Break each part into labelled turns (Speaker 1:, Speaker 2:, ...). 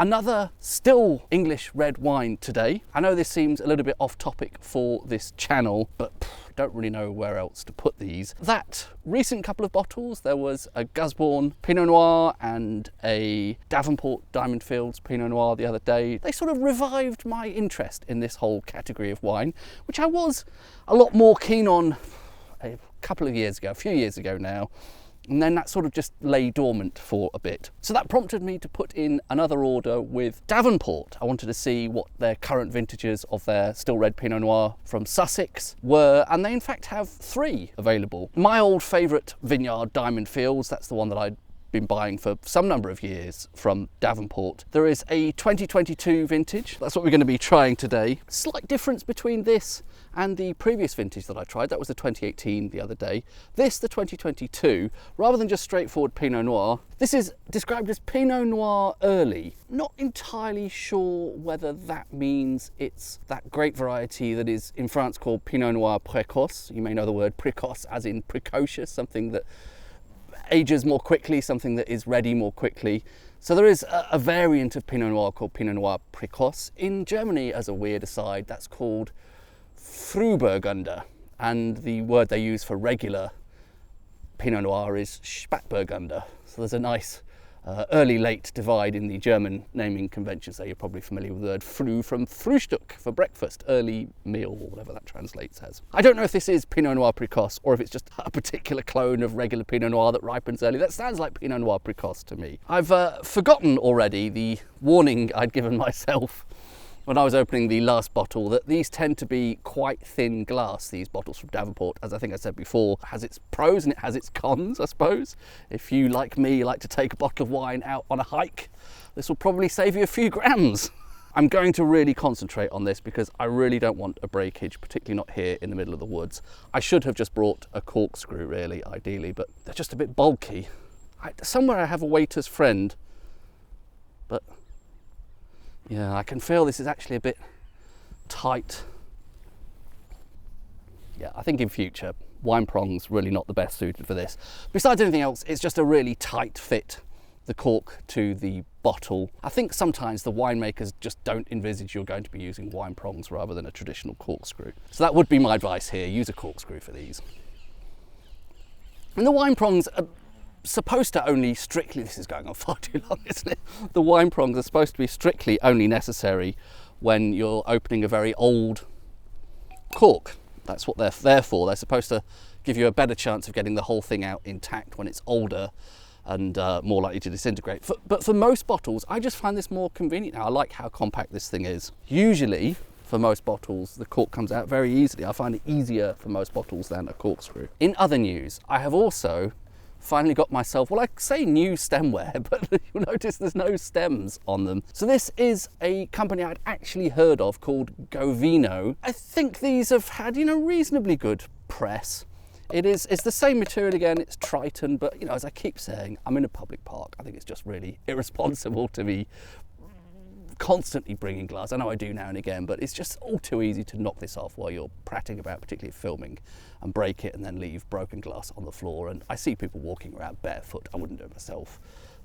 Speaker 1: Another still English red wine today. I know this seems a little bit off topic for this channel, but don't really know where else to put these. That recent couple of bottles, there was a Gusbourne Pinot Noir and a Davenport Diamond Fields Pinot Noir the other day. They sort of revived my interest in this whole category of wine, which I was a lot more keen on a couple of years ago, a few years ago now. And then that sort of just lay dormant for a bit. So that prompted me to put in another order with Davenport. I wanted to see what their current vintages of their still red Pinot Noir from Sussex were, and they in fact have 3 available. My old favourite vineyard, Diamond Fields, that's the one that I'd been buying for some number of years from Davenport. There is a 2022 vintage. That's what we're going to be trying today. Slight difference between this and the previous vintage that I tried. That was the 2018 the other day. This, the 2022, rather than just straightforward Pinot Noir, this is described as Pinot Noir early. Not entirely sure whether that means it's that grape variety that is in France called Pinot Noir précoce. You may know the word précoce as in precocious, something that ages more quickly, something that is ready more quickly. So there is a variant of Pinot Noir called Pinot Noir précoce. In Germany, as a weird aside, that's called Frühburgunder, and the word they use for regular Pinot Noir is Spätburgunder. So there's a nice early-late divide in the German naming conventions there. You're probably familiar with the word Früh from Frühstück, for breakfast, early meal, or whatever that translates as. I don't know if this is Pinot Noir Précoce or if it's just a particular clone of regular Pinot Noir that ripens early. That sounds like Pinot Noir Précoce to me. I've forgotten already the warning I'd given myself when I was opening the last bottle, that these tend to be quite thin glass, these bottles from Davenport. As I think I said before, it has its pros and it has its cons, I suppose. If you, like me, like to take a bottle of wine out on a hike, this will probably save you a few grams. I'm going to really concentrate on this because I really don't want a breakage, particularly not here in the middle of the woods. I should have just brought a corkscrew, really, ideally, but they're just a bit bulky. Somewhere I have a waiter's friend, but yeah, I can feel this is actually a bit tight. Yeah, I think in future, wine prong's really not the best suited for this. Besides anything else, it's just a really tight fit, the cork to the bottle. I think sometimes the winemakers just don't envisage you're going to be using wine prongs rather than a traditional corkscrew. So that would be my advice here, use a corkscrew for these. And the wine prongs are supposed to only strictly, this is going on far too long, isn't it? The wine prongs are supposed to be strictly only necessary when you're opening a very old cork. That's what they're there for. They're supposed to give you a better chance of getting the whole thing out intact when it's older and more likely to disintegrate. But for most bottles, I just find this more convenient now. I like how compact this thing is. Usually, for most bottles, the cork comes out very easily. I find it easier for most bottles than a corkscrew. In other news, I have also finally got myself, well, I say new stemware, but you'll notice there's no stems on them. So this is a company I'd actually heard of called Govino. I think these have had, reasonably good press. It's the same material again, it's Triton, but as I keep saying, I'm in a public park. I think it's just really irresponsible to be constantly bringing glass. I know I do now and again, but it's just all too easy to knock this off while you're prattling about, particularly filming, and break it and then leave broken glass on the floor. And I see people walking around barefoot. I wouldn't do it myself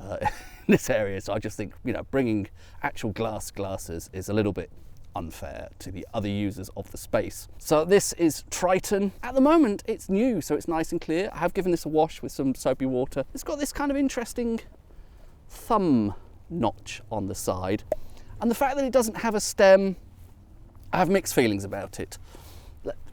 Speaker 1: in this area. So I just think, bringing actual glasses is a little bit unfair to the other users of the space. So this is Triton. At the moment, it's new, so it's nice and clear. I have given this a wash with some soapy water. It's got this kind of interesting thumb notch on the side. And the fact that it doesn't have a stem, I have mixed feelings about it.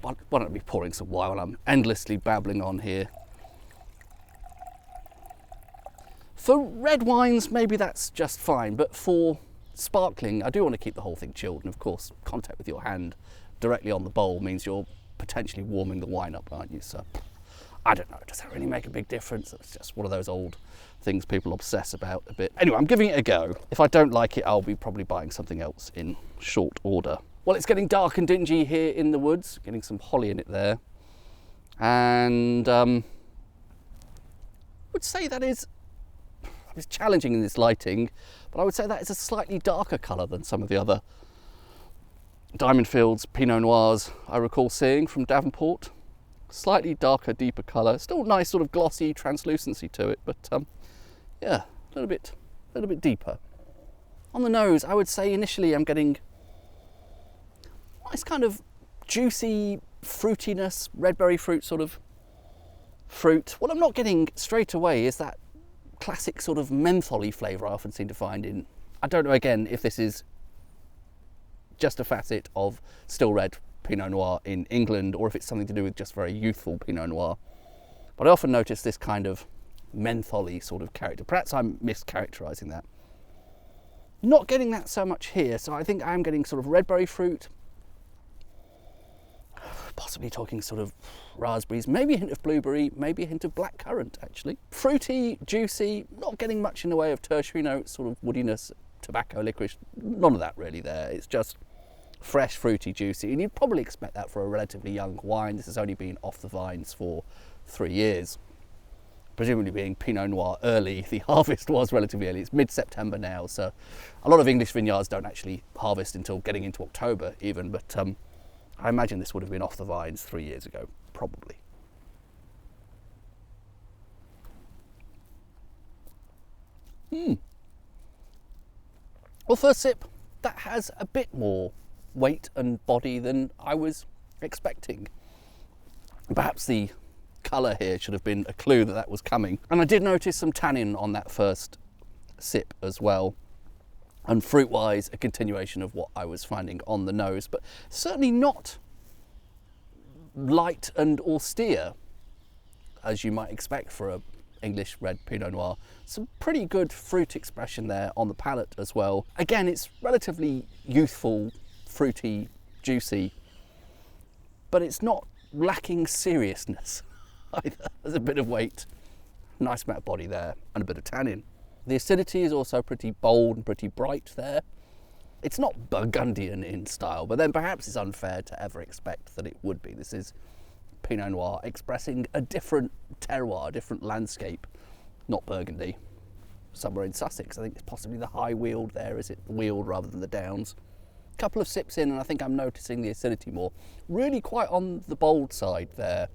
Speaker 1: Why don't I be pouring some wine while I'm endlessly babbling on here? For red wines, maybe that's just fine, but for sparkling, I do want to keep the whole thing chilled. And of course, contact with your hand directly on the bowl means you're potentially warming the wine up, aren't you? So I don't know, does that really make a big difference? It's just one of those old things people obsess about a bit. Anyway, I'm giving it a go. If I don't like it, I'll be probably buying something else in short order. Well, it's getting dark and dingy here in the woods, getting some holly in it there. And I would say that is, it's challenging in this lighting, but I would say that is a slightly darker colour than some of the other Diamond Fields Pinot Noirs I recall seeing from Davenport. Slightly darker, deeper colour. Still nice sort of glossy translucency to it, but yeah, a little bit deeper. On the nose, I would say initially I'm getting nice kind of juicy fruitiness, red berry fruit sort of fruit. What I'm not getting straight away is that classic sort of mentholy flavour I often seem to find in, I don't know again if this is just a facet of still red Pinot Noir in England or if it's something to do with just very youthful Pinot Noir. But I often notice this kind of mentholy sort of character. Perhaps I'm mischaracterising that. Not getting that so much here, so I think I'm getting sort of red berry fruit, possibly talking sort of raspberries, maybe a hint of blueberry, maybe a hint of blackcurrant actually. Fruity, juicy, not getting much in the way of tertiary notes, sort of woodiness, tobacco, licorice, none of that really there. It's just fresh, fruity, juicy, and you'd probably expect that for a relatively young wine. This has only been off the vines for 3 years. Presumably being Pinot Noir early, the harvest was relatively early. It's mid-September now, so a lot of English vineyards don't actually harvest until getting into October even, but I imagine this would have been off the vines 3 years ago, probably. Well, first sip, that has a bit more weight and body than I was expecting. Perhaps the colour here should have been a clue that that was coming. And I did notice some tannin on that first sip as well. And fruit-wise, a continuation of what I was finding on the nose, but certainly not light and austere, as you might expect for a English red Pinot Noir. Some pretty good fruit expression there on the palate as well. Again, it's relatively youthful, fruity, juicy, but it's not lacking seriousness either. There's a bit of weight, nice amount of body there, and a bit of tannin. The acidity is also pretty bold and pretty bright there. It's not Burgundian in style, but then perhaps it's unfair to ever expect that it would be. This is Pinot Noir expressing a different terroir, a different landscape, not Burgundy. Somewhere in Sussex, I think it's possibly the high weald there, is it? The weald rather than the downs. A couple of sips in and I think I'm noticing the acidity more. Really quite on the bold side there.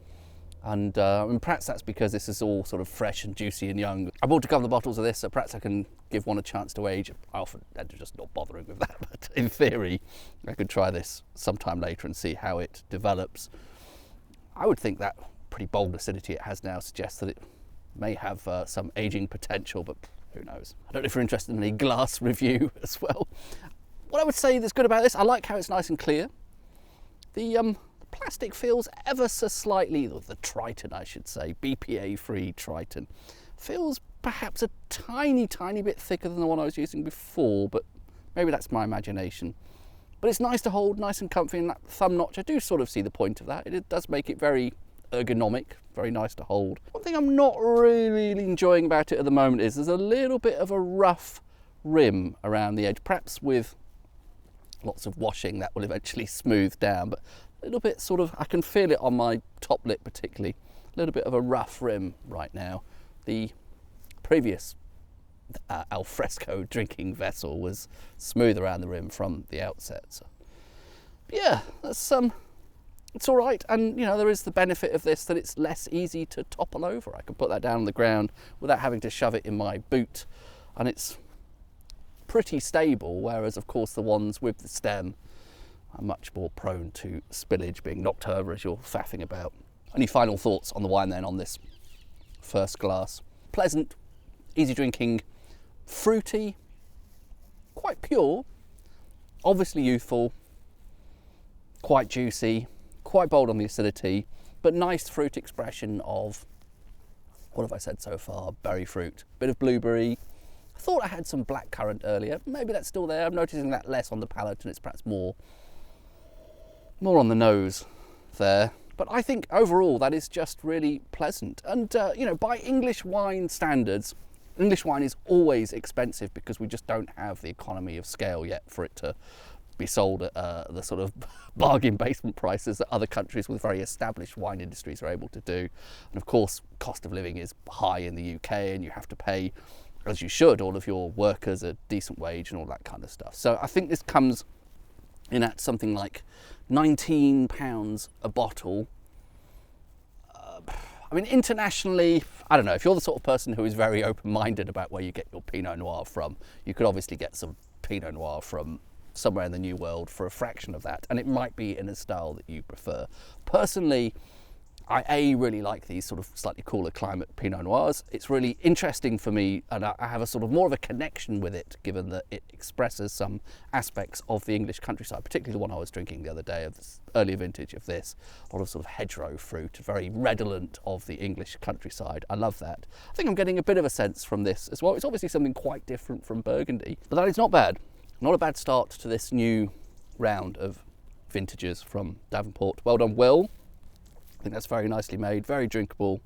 Speaker 1: And perhaps that's because this is all sort of fresh and juicy and young. I bought a couple of bottles of this, so perhaps I can give one a chance to age. I often end up just not bothering with that, but in theory, I could try this sometime later and see how it develops. I would think that pretty bold acidity it has now suggests that it may have some aging potential, but who knows. I don't know if you're interested in any glass review as well. What I would say that's good about this, I like how it's nice and clear. The plastic feels ever so slightly, or the Triton I should say, BPA-free Triton, feels perhaps a tiny bit thicker than the one I was using before, but maybe that's my imagination. But it's nice to hold, nice and comfy, and that thumb notch, I do sort of see the point of that. It does make it very ergonomic, very nice to hold. One thing I'm not really enjoying about it at the moment is there's a little bit of a rough rim around the edge, perhaps with lots of washing that will eventually smooth down, but a little bit sort of, I can feel it on my top lip particularly, a little bit of a rough rim right now. The previous alfresco drinking vessel was smooth around the rim from the outset. So yeah, that's it's all right, and you know there is the benefit of this that it's less easy to topple over. I can put that down on the ground without having to shove it in my boot, and it's pretty stable, whereas of course the ones with the stem are much more prone to spillage, being knocked over as you're faffing about. Any final thoughts on the wine then on this first glass? Pleasant, easy drinking, fruity, quite pure, obviously youthful, quite juicy, quite bold on the acidity, but nice fruit expression of, what have I said so far? Berry fruit, bit of blueberry. I thought I had some blackcurrant earlier. Maybe that's still there. I'm noticing that less on the palate, and it's perhaps more on the nose there. But I think overall that is just really pleasant. And you know, by English wine standards, English wine is always expensive because we just don't have the economy of scale yet for it to be sold at the sort of bargain basement prices that other countries with very established wine industries are able to do. And of course, cost of living is high in the UK, and you have to pay, as you should, all of your workers a decent wage and all that kind of stuff. So I think this comes in at something like £19 a bottle. I mean, internationally, I don't know, if you're the sort of person who is very open-minded about where you get your Pinot Noir from, you could obviously get some Pinot Noir from somewhere in the New World for a fraction of that, and it might be in a style that you prefer. Personally, I really like these sort of slightly cooler climate Pinot Noirs. It's really interesting for me, and I have a sort of more of a connection with it, given that it expresses some aspects of the English countryside, particularly the one I was drinking the other day, of this earlier vintage of this. A lot of sort of hedgerow fruit, very redolent of the English countryside. I love that. I think I'm getting a bit of a sense from this as well. It's obviously something quite different from Burgundy, but that is not bad. Not a bad start to this new round of vintages from Davenport. Well done, Will. I think that's very nicely made, very drinkable.